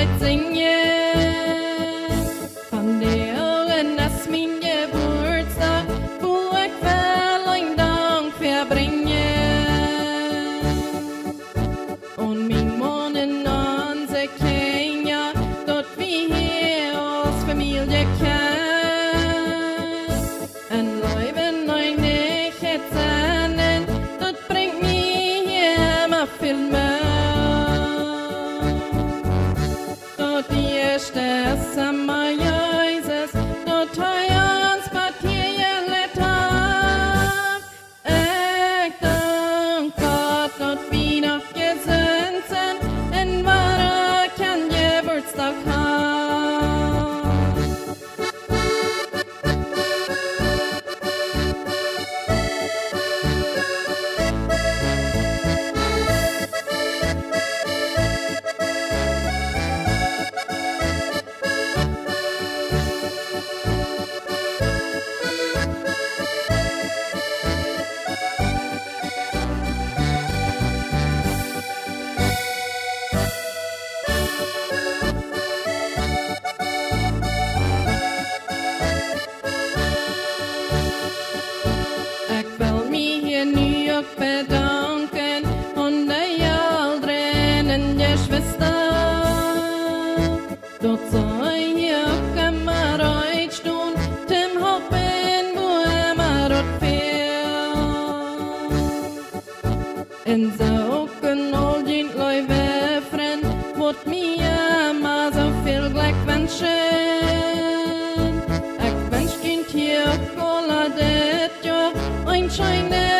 tijd zingen. Van delen is mijn geboortedag, hoe ik wel een dank verbringen. Und mijn mannen aan ze Kenia, dat we hier als familie kennen. En leven nooit niet het zijn, dat brengt me hier maar veel meer. Dat eerste samen Jezus, dat hij ons partij let af. Ik dank God dat we nog gezond zijn en waar kan je woordstak gaan. Ik wil me hier nu ook bedanken aan de ouderen en de zusters. Dat zij hier ook immer uitdoen, te helpen wo immer dat veel. En zo ook een oudjentje vriend, wat me immer zoveel geluk wensen. Ik wens kind hier ook alle dit jaar een schöne